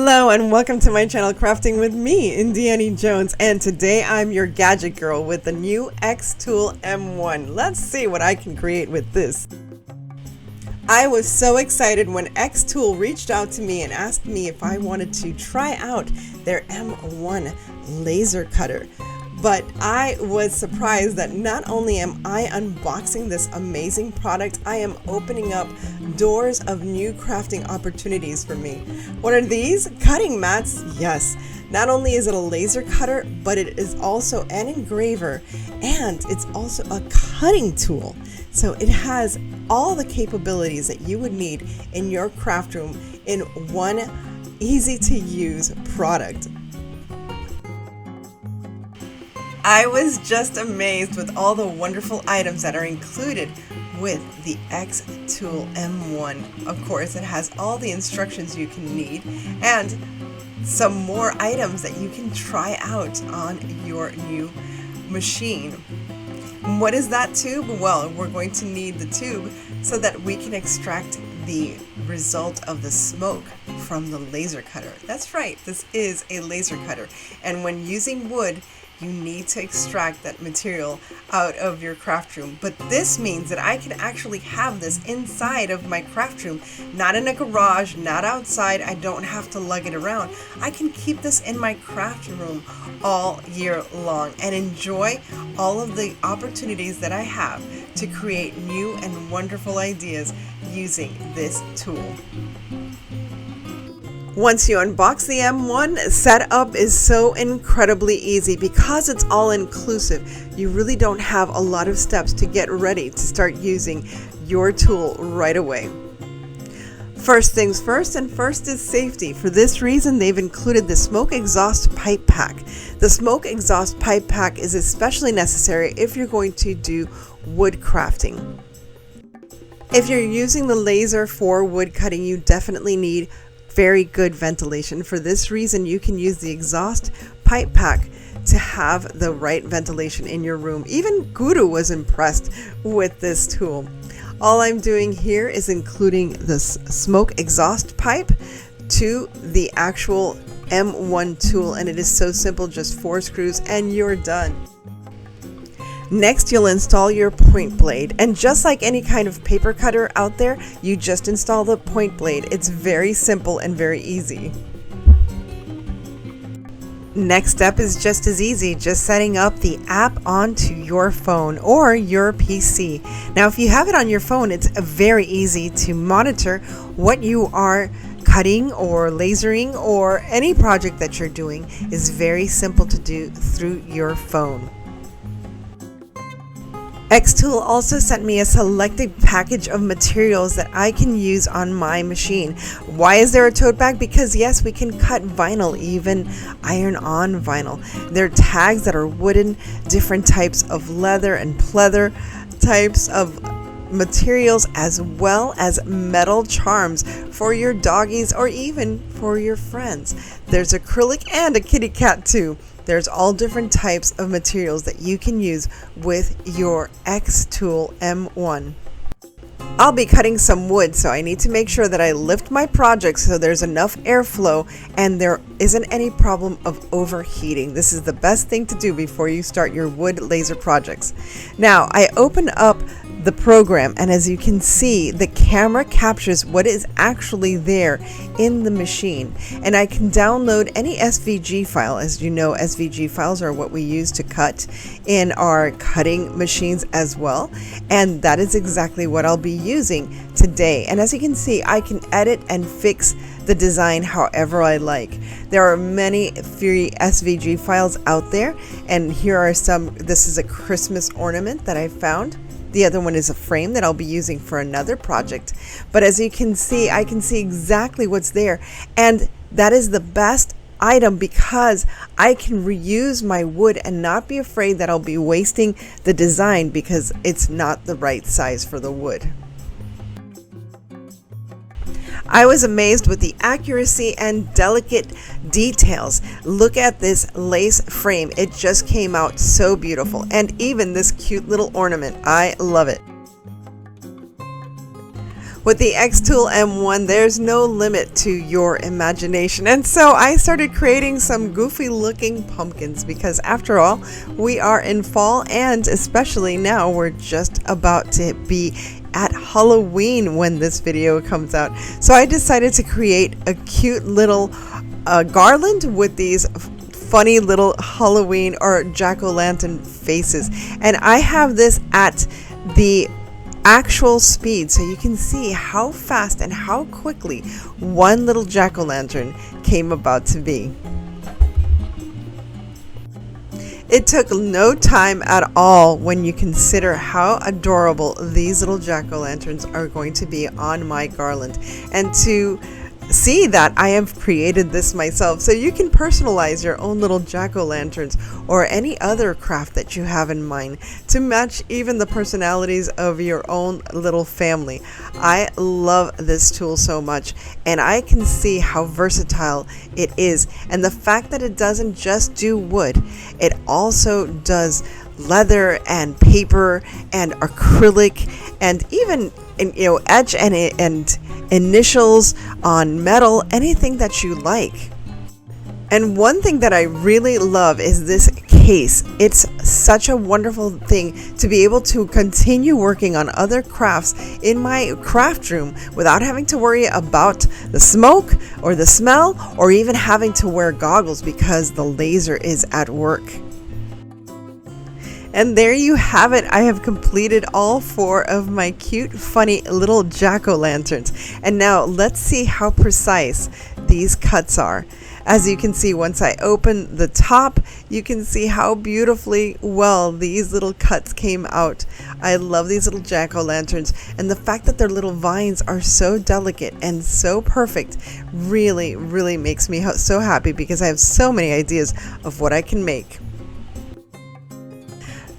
Hello and welcome to my channel Crafting with me, IndieAnnieJones, and today I'm your gadget girl with the new XTool M1. Let's see what I can create with this. I was so excited when XTool reached out to me and asked me if I wanted to try out their M1 laser cutter. But I was surprised that not only am I unboxing this amazing product, I am opening up doors of new crafting opportunities for me. What are these? Cutting mats? Yes. Not only is it a laser cutter, but it is also an engraver, and it's also a cutting tool. So it has all the capabilities that you would need in your craft room in one easy to use product. I was just amazed with all the wonderful items that are included with the XTool M1. Of course, it has all the instructions you can need and some more items that you can try out on your new machine. What is that tube? Well, we're going to need the tube so that we can extract the result of the smoke from the laser cutter. That's right, this is a laser cutter, and when using wood, you need to extract that material out of your craft room. But this means that I can actually have this inside of my craft room, not in a garage, not outside. I don't have to lug it around. I can keep this in my craft room all year long and enjoy all of the opportunities that I have to create new and wonderful ideas using this tool. Once you unbox the M1, setup is so incredibly easy because it's all inclusive. You really don't have a lot of steps to get ready to start using your tool right away. First things first, and first is safety. For this reason, they've included the smoke exhaust pipe pack. The smoke exhaust pipe pack is especially necessary if you're going to do wood crafting. If you're using the laser for wood cutting, you definitely need very good ventilation. For this reason, you can use the exhaust pipe pack to have the right ventilation in your room. Even Guru was impressed with this tool. All I'm doing here is including this smoke exhaust pipe to the actual M1 tool, and it is so simple, just 4 screws and you're done. Next, you'll install your point blade, and just like any kind of paper cutter out there, you just install the point blade. It's very simple and very easy. Next step is just as easy, just setting up the app onto your phone or your PC. Now, if you have it on your phone, it's very easy to monitor what you are cutting or lasering, or any project that you're doing is very simple to do through your phone. XTool also sent me a selected package of materials that I can use on my machine. Why is there a tote bag? Because yes, we can cut vinyl, even iron-on vinyl. There are tags that are wooden, different types of leather and pleather types of materials, as well as metal charms for your doggies or even for your friends. There's acrylic and a kitty cat too. There's all different types of materials that you can use with your XTool M1. I'll be cutting some wood, so I need to make sure that I lift my project so there's enough airflow and there isn't any problem of overheating. This is the best thing to do before you start your wood laser projects. Now, I open up the program, and as you can see, the camera captures what is actually there in the machine, and I can download any SVG file. As you know, SVG files are what we use to cut in our cutting machines as well, and that is exactly what I'll be using today. And as you can see, I can edit and fix the design however I like. There are many free SVG files out there, and here are some. This is a Christmas ornament that I found. The other one is a frame that I'll be using for another project. But as you can see, I can see exactly what's there. And that is the best item because I can reuse my wood and not be afraid that I'll be wasting the design because it's not the right size for the wood. I was amazed with the accuracy and delicate details. Look at this lace frame. It just came out so beautiful. And even this cute little ornament. I love it. With the XTool M1, there's no limit to your imagination. And so I started creating some goofy looking pumpkins because after all, we are in fall, and especially now we're just about to be at Halloween when this video comes out. So I decided to create a cute little garland with these funny little Halloween or jack-o'-lantern faces. And I have this at the actual speed, so you can see how fast and how quickly one little jack-o'-lantern came about to be. It took no time at all when you consider how adorable these little jack-o'-lanterns are going to be on my garland, and to see that I have created this myself. So you can personalize your own little jack-o'-lanterns or any other craft that you have in mind to match even the personalities of your own little family. I love this tool so much, and I can see how versatile it is, and the fact that it doesn't just do wood, it also does leather and paper and acrylic and even etch and initials on metal, anything that you like. And one thing that I really love is this case. It's such a wonderful thing to be able to continue working on other crafts in my craft room without having to worry about the smoke or the smell or even having to wear goggles because the laser is at work. And there you have it. I have completed all 4 of my cute, funny little jack-o'-lanterns. And now let's see how precise these cuts are. As you can see, once I open the top, you can see how beautifully well these little cuts came out. I love these little jack-o'-lanterns, and the fact that their little vines are so delicate and so perfect really, really makes me so happy because I have so many ideas of what I can make.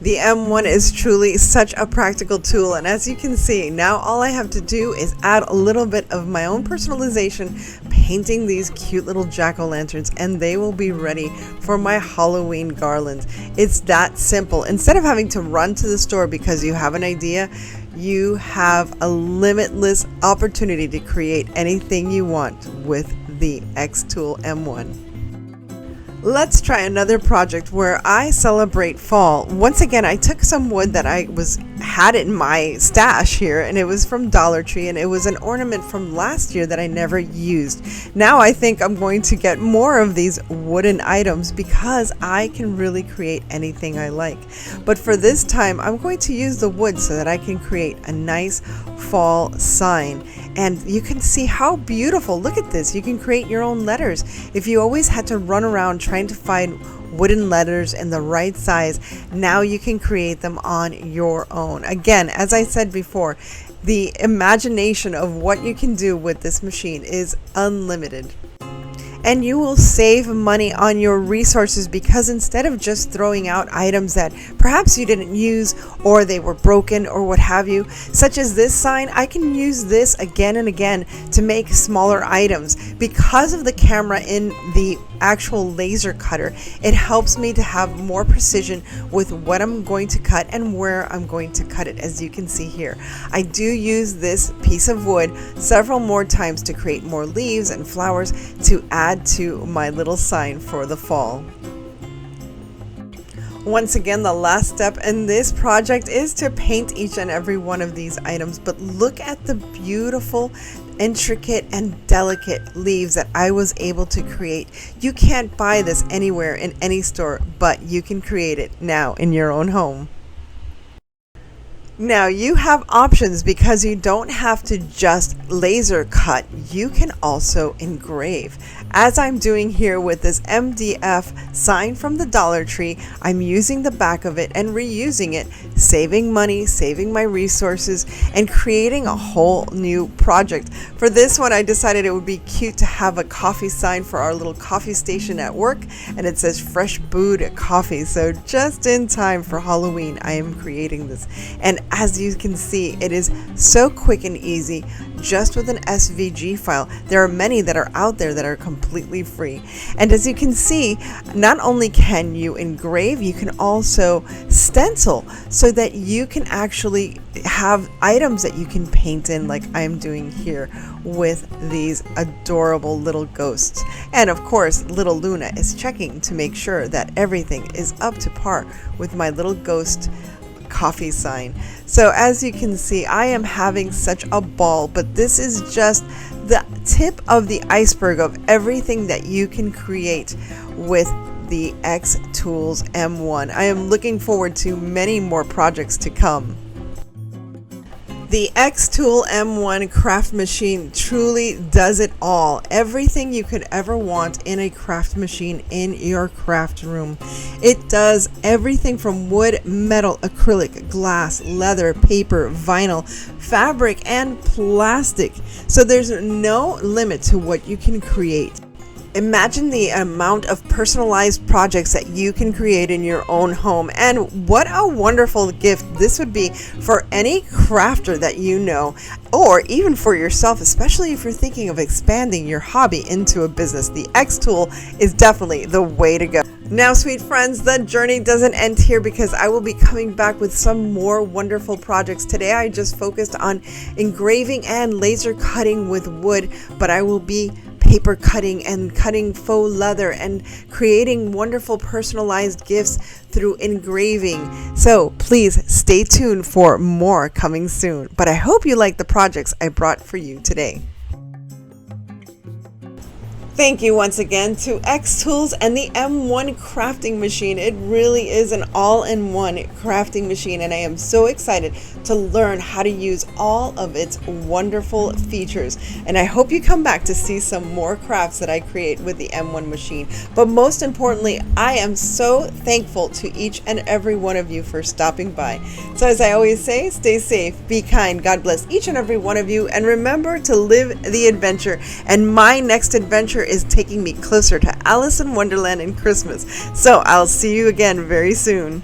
The M1 is truly such a practical tool, and as you can see, now all I have to do is add a little bit of my own personalization, painting these cute little jack-o'-lanterns, and they will be ready for my Halloween garland. It's that simple. Instead of having to run to the store because you have an idea, you have a limitless opportunity to create anything you want with the XTool M1. Let's try another project where I celebrate fall. Once again, I took some wood that I had in my stash here, and it was from Dollar Tree, and it was an ornament from last year that I never used. Now I think I'm going to get more of these wooden items because I can really create anything I like. But for this time, I'm going to use the wood so that I can create a nice fall sign. And you can see how beautiful. Look at this. You can create your own letters. If you always had to run around trying to find wooden letters in the right size, now you can create them on your own. Again, as I said before, the imagination of what you can do with this machine is unlimited. And you will save money on your resources because instead of just throwing out items that perhaps you didn't use or they were broken or what have you, such as this sign, I can use this again and again to make smaller items. Because of the camera in the actual laser cutter, it helps me to have more precision with what I'm going to cut and where I'm going to cut it, as you can see here. I do use this piece of wood several more times to create more leaves and flowers to add to my little sign for the fall. Once again, the last step in this project is to paint each and every one of these items, but look at the beautiful, intricate and delicate leaves that I was able to create. You can't buy this anywhere in any store, but you can create it now in your own home. Now you have options because you don't have to just laser cut, you can also engrave. As I'm doing here with this MDF sign from the Dollar Tree, I'm using the back of it and reusing it, saving money, saving my resources, and creating a whole new project. For this one, I decided it would be cute to have a coffee sign for our little coffee station at work, and it says fresh brewed coffee. So just in time for Halloween, I am creating this. And as you can see, it is so quick and easy just with an SVG file. There are many that are out there that are completely free. And as you can see, not only can you engrave, you can also stencil so that you can actually have items that you can paint in, like I'm doing here with these adorable little ghosts. And of course, little Luna is checking to make sure that everything is up to par with my little ghost coffee sign. So as you can see, I am having such a ball, but this is just the tip of the iceberg of everything that you can create with the XTool M1. I am looking forward to many more projects to come. The XTool M1 craft machine truly does it all. Everything you could ever want in a craft machine in your craft room. It does everything from wood, metal, acrylic, glass, leather, paper, vinyl, fabric, and plastic. So there's no limit to what you can create. Imagine the amount of personalized projects that you can create in your own home, and what a wonderful gift this would be for any crafter that you know, or even for yourself, especially if you're thinking of expanding your hobby into a business. The XTool is definitely the way to go. Now, sweet friends, the journey doesn't end here, because I will be coming back with some more wonderful projects. Today I just focused on engraving and laser cutting with wood, but I will be paper cutting and cutting faux leather and creating wonderful personalized gifts through engraving. So please stay tuned for more coming soon. But I hope you like the projects I brought for you today. Thank you once again to XTools and the M1 crafting machine. It really is an all-in-one crafting machine, and I am so excited to learn how to use all of its wonderful features. And I hope you come back to see some more crafts that I create with the M1 machine. But most importantly, I am so thankful to each and every one of you for stopping by. So as I always say, stay safe, be kind, God bless each and every one of you, and remember to live the adventure. And my next adventure is taking me closer to Alice in Wonderland and Christmas. So I'll see you again very soon.